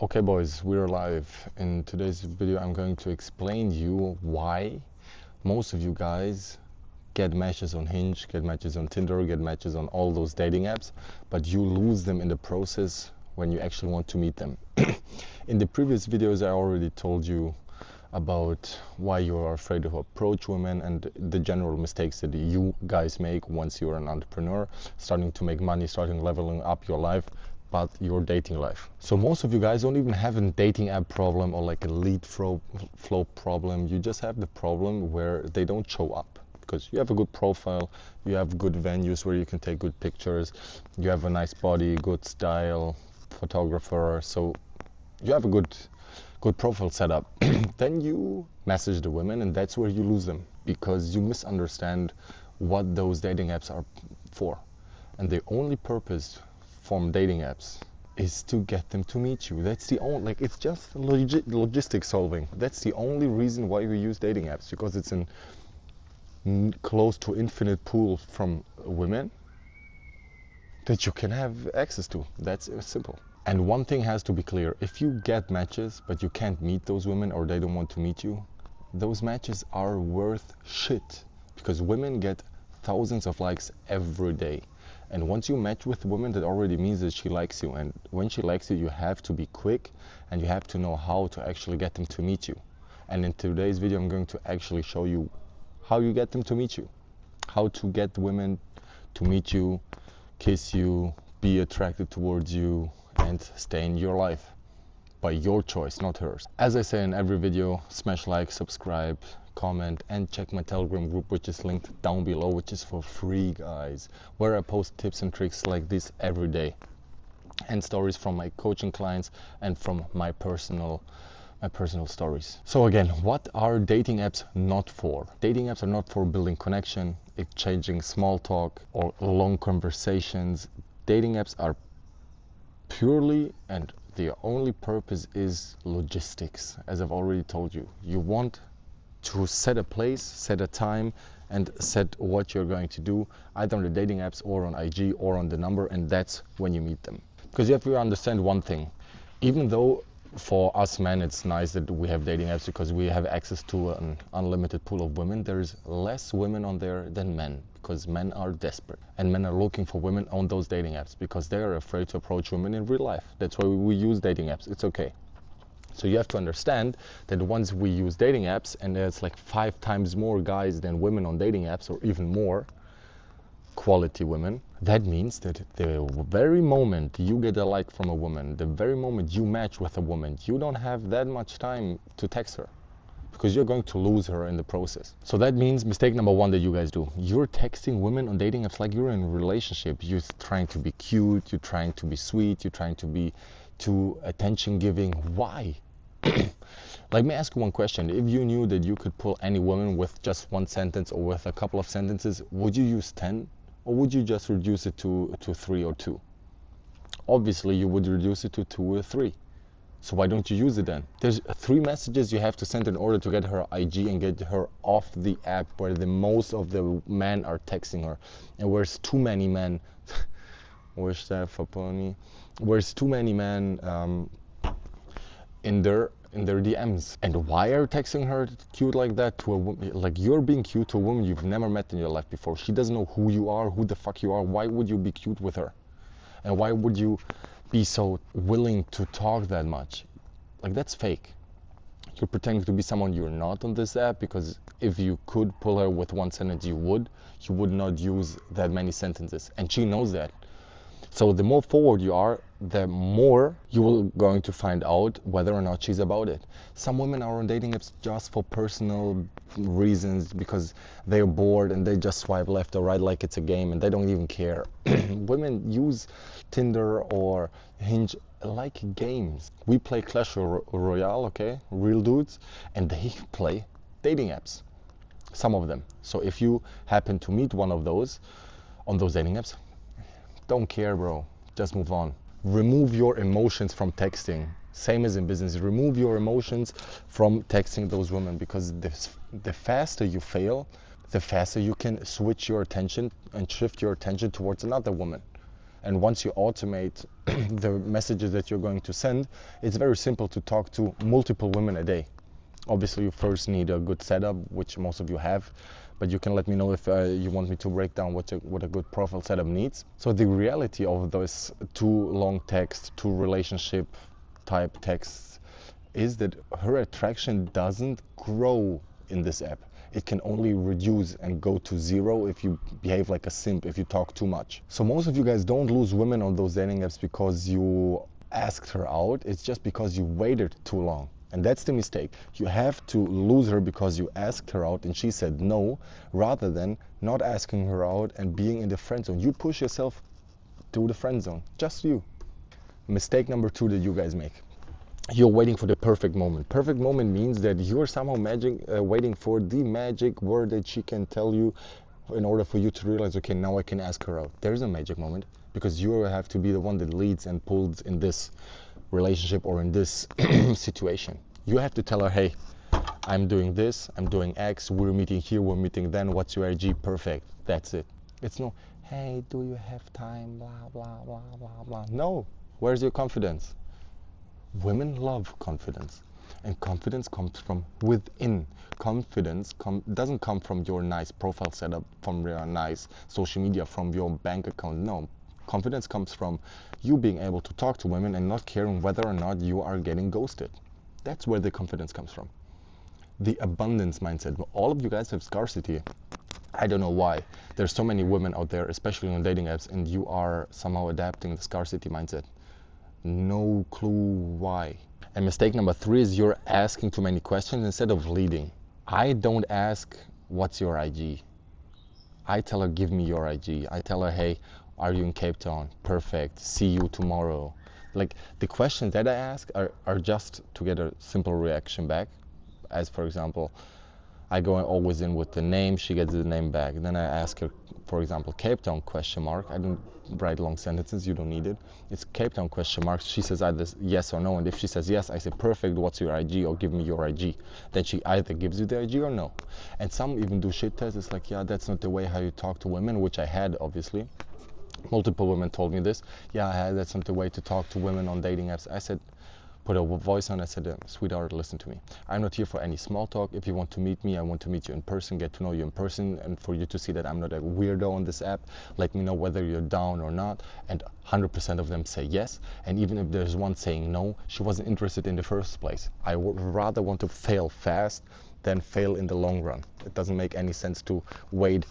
Okay boys, we're live. In today's video I'm going to explain you why most of you guys get matches on Hinge, get matches on Tinder, get matches on all those dating apps, but you lose them in the process when you actually want to meet them. In the previous videos I already told you about why you are afraid to approach women and the general mistakes that you guys make once you're an entrepreneur, starting to make money, starting leveling up your life, but your dating life. So most of you guys don't even have a dating app problem or like a lead flow problem. You just have the problem where they don't show up because you have a good profile, you have good venues where you can take good pictures, you have a nice body, good style, photographer, so you have a good profile setup. Then you message the women and that's where you lose them because you misunderstand what those dating apps are for. And the only purpose from dating apps is to get them to meet you. That's the only, like, it's just logistics solving. That's the only reason why we use dating apps, because it's an close to infinite pool from women that you can have access to. That's simple. And one thing has to be clear: if you get matches but you can't meet those women or they don't want to meet you, those matches are worth shit, because women get thousands of likes every day. And once you match with a woman, that already means that she likes you. And when she likes you, you have to be quick and you have to know how to actually get them to meet you. And in today's video, I'm going to actually show you how you get them to meet you, how to get women to meet you, kiss you, be attracted towards you, and stay in your life by your choice, not hers. As I say in every video, smash like, subscribe, comment, and check my Telegram group, which is linked down below, which is for free, guys, where I post tips and tricks like this every day, and stories from my coaching clients and from my personal stories. So again, what are dating apps not for? Dating apps are not for building connection, exchanging small talk, or long conversations. Dating apps are purely, and the only purpose is logistics. As I've already told you, you want to set a place, set a time, and set what you're going to do, either on the dating apps or on IG or on the number, and that's when you meet them. Because you have to understand one thing: even though for us men it's nice that we have dating apps because we have access to an unlimited pool of women, there's less women on there than men, because men are desperate and men are looking for women on those dating apps because they are afraid to approach women in real life. That's why we use dating apps. It's okay. So you have to understand that once we use dating apps, and there's like 5 times more guys than women on dating apps, or even more quality women, that means that the very moment you get a like from a woman, the very moment you match with a woman, you don't have that much time to text her, because you're going to lose her in the process. So that means mistake number 1 that you guys do: you're texting women on dating apps like you're in a relationship. You're trying to be cute, you're trying to be sweet, you're trying to be too attention giving. Why? Let me ask you one question: if you knew that you could pull any woman with just 1 sentence or with a couple of sentences, would you use 10, or would you just reduce it to 3 or 2? Obviously you would reduce it to 2 or 3. So why don't you use it then? There's 3 messages you have to send in order to get her IG and get her off the app where the most of the men are texting her, and where's too many men where's too many men in their DMs. And why are you texting her cute like that to a woman? Like, you're being cute to a woman you've never met in your life before. She doesn't know who you are, who the fuck you are. Why would you be cute with her? And why would you be so willing to talk that much? Like, that's fake. You're pretending to be someone you're not on this app, because if you could pull her with 1 sentence, you would not use that many sentences, and she knows that. So the more forward you are, the more you're going to find out whether or not she's about it. Some women are on dating apps just for personal reasons, because they're bored and they just swipe left or right like it's a game, and they don't even care. Women use Tinder or Hinge like games. We play Clash Royale, okay, real dudes, and they play dating apps, some of them. So if you happen to meet one of those on those dating apps, don't care, bro. Just move on. Remove your emotions from texting. Same as in business. Remove your emotions from texting those women, because the faster you fail, the faster you can switch your attention and shift your attention towards another woman. And once you automate the messages that you're going to send, it's very simple to talk to multiple women a day. Obviously, you first need a good setup, which most of you have, but you can let me know if you want me to break down what a good profile setup needs. So the reality of those two long texts, two relationship type texts, is that her attraction doesn't grow in this app. It can only reduce and go to zero if you behave like a simp, if you talk too much. So most of you guys don't lose women on those dating apps because you asked her out. It's just because you waited too long. And that's the mistake. You have to lose her because you asked her out and she said no, rather than not asking her out and being in the friend zone. You push yourself to the friend zone, just you. Mistake number 2 that you guys make. You're waiting for the perfect moment. Perfect moment means that you're somehow waiting for the magic word that she can tell you in order for you to realize, okay, now I can ask her out. There's a magic moment, because you have to be the one that leads and pulls in this relationship or in this situation. You have to tell her, hey, I'm doing this, I'm doing X, we're meeting here, we're meeting then, what's your IG? Perfect. That's it. It's no, hey, do you have time, blah, blah, blah, blah, blah. No. Where's your confidence? Women love confidence, and confidence comes from within. Confidence doesn't come from your nice profile setup, from your nice social media, from your bank account. No, confidence comes from you being able to talk to women and not caring whether or not you are getting ghosted. That's where the confidence comes from. The abundance mindset. All of you guys have scarcity. I don't know why. There's so many women out there, especially on dating apps, and you are somehow adapting the scarcity mindset. No clue why. And mistake number 3 is you're asking too many questions instead of leading. I don't ask, what's your IG? I tell her, give me your IG. I tell her, hey, are you in Cape Town? Perfect. See you tomorrow. Like, the questions that I ask are just to get a simple reaction back. As for example, I go always in with the name, she gets the name back. Then I ask her, for example, Cape Town question mark. I don't write long sentences, you don't need it. It's Cape Town question mark. She says either yes or no, and if she says yes, I say perfect, what's your IG, or give me your IG. Then she either gives you the IG or no. And some even do shit tests. It's like, yeah, that's not the way how you talk to women, which I had, obviously. Multiple women told me this. Yeah, that's not the way to talk to women on dating apps. I said, put a voice on. I said, sweetheart, listen to me. I'm not here for any small talk. If you want to meet me, I want to meet you in person, get to know you in person, and for you to see that I'm not a weirdo on this app. Let me know whether you're down or not. And 100% of them say yes. And even if there's one saying no, she wasn't interested in the first place. I would rather want to fail fast than fail in the long run. It doesn't make any sense to wait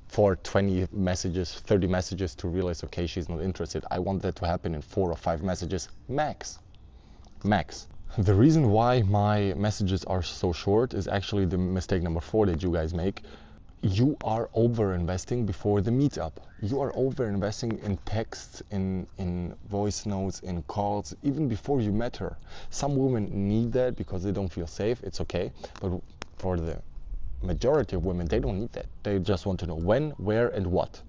for 20 messages, 30 messages to realize, okay, she's not interested. I want that to happen in 4 or 5 messages max. The reason why my messages are so short is actually the mistake number 4 that you guys make. You are over investing before the meetup. You are over investing in texts, in voice notes, in calls, even before you met her. Some women need that because they don't feel safe. It's okay, but for the majority of women, they don't need that. They just want to know when, where, and what.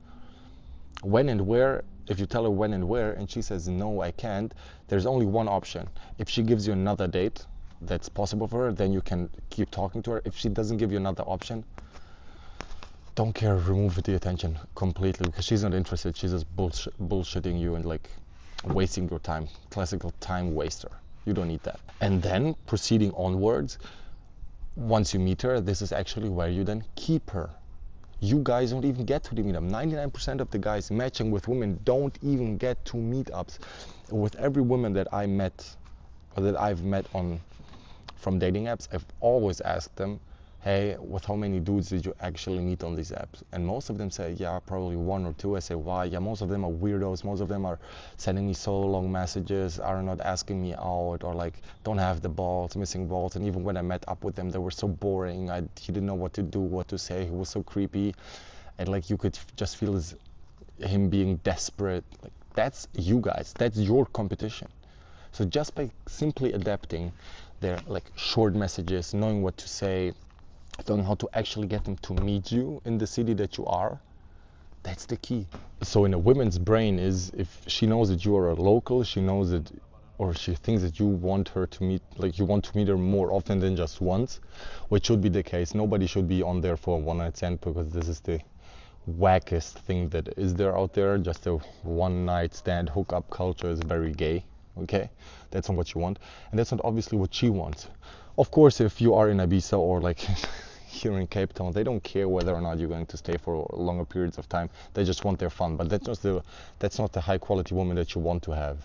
When and where. If you tell her when and where and she says no, I can't, there's only one option. If she gives you another date that's possible for her, then you can keep talking to her. If she doesn't give you another option, don't care, remove the attention completely, because she's not interested. She's just bullshitting you and like wasting your time. Classical time waster. You don't need that. And then proceeding onwards, once you meet her, this is actually where you then keep her. You guys don't even get to the meetup. 99% of the guys matching with women don't even get to meetups. With every woman that I met, or that I've met from dating apps, I've always asked them, hey, with how many dudes did you actually meet on these apps? And most of them say, yeah, probably 1 or 2. I say, why? Yeah, most of them are weirdos. Most of them are sending me so long messages, are not asking me out, or like don't have the balls, missing balls. And even when I met up with them, they were so boring. He didn't know what to do, what to say. He was so creepy. And like you could just feel him being desperate. Like, that's you guys. That's your competition. So just by simply adapting their like short messages, knowing what to say, knowing how to actually get them to meet you in the city that you are, that's the key. So in a woman's brain is, if she knows that you are a local, she knows that, or she thinks that you want her to meet, like you want to meet her more often than just once, which should be the case. Nobody should be on there for a one night stand, because this is the wackest thing that is there out there. Just a one night stand hookup culture is very gay. Okay, that's not what you want, and that's not obviously what she wants. Of course, if you are in Ibiza or like here in Cape Town, they don't care whether or not you're going to stay for longer periods of time. They just want their fun, but that's not the high quality woman that you want to have,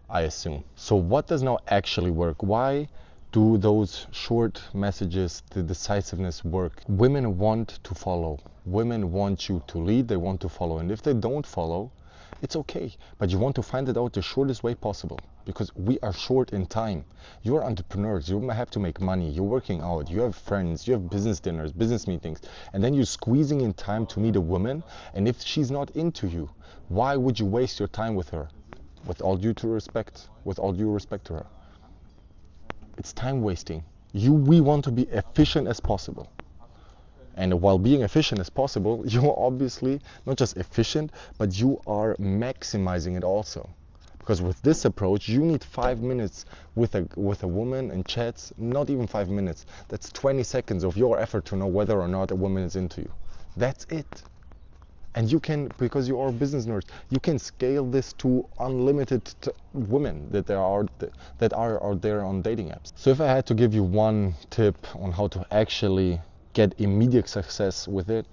I assume. So what does now actually work? Why do those short messages, the decisiveness work? Women want to follow. Women want you to lead, they want to follow. And if they don't follow, it's okay. But you want to find it out the shortest way possible, because we are short in time. You're entrepreneurs, you have to make money, you're working out, you have friends, you have business dinners, business meetings, and then you're squeezing in time to meet a woman, and if she's not into you, why would you waste your time with her? With all due respect to her. It's time wasting. We want to be efficient as possible. And while being efficient as possible, you're obviously not just efficient, but you are maximizing it also. Because with this approach, you need 5 minutes with a woman and chats, not even 5 minutes. That's 20 seconds of your effort to know whether or not a woman is into you. That's it. And you can, because you are a business nerd, you can scale this to unlimited women that are out there on dating apps. So if I had to give you one tip on how to actually get immediate success with it,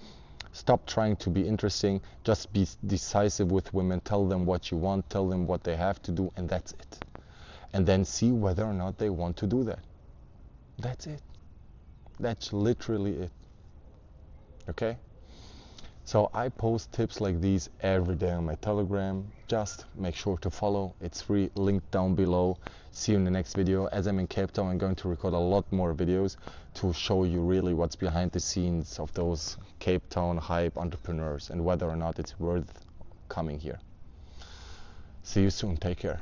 stop trying to be interesting, just be decisive with women, tell them what you want, tell them what they have to do, and that's it. And then see whether or not they want to do that. That's it. That's literally it. Okay? So I post tips like these every day on my Telegram. Just make sure to follow. It's free, link down below. See you in the next video. As I'm in Cape Town, I'm going to record a lot more videos to show you really what's behind the scenes of those Cape Town hype entrepreneurs and whether or not it's worth coming here. See you soon. Take care.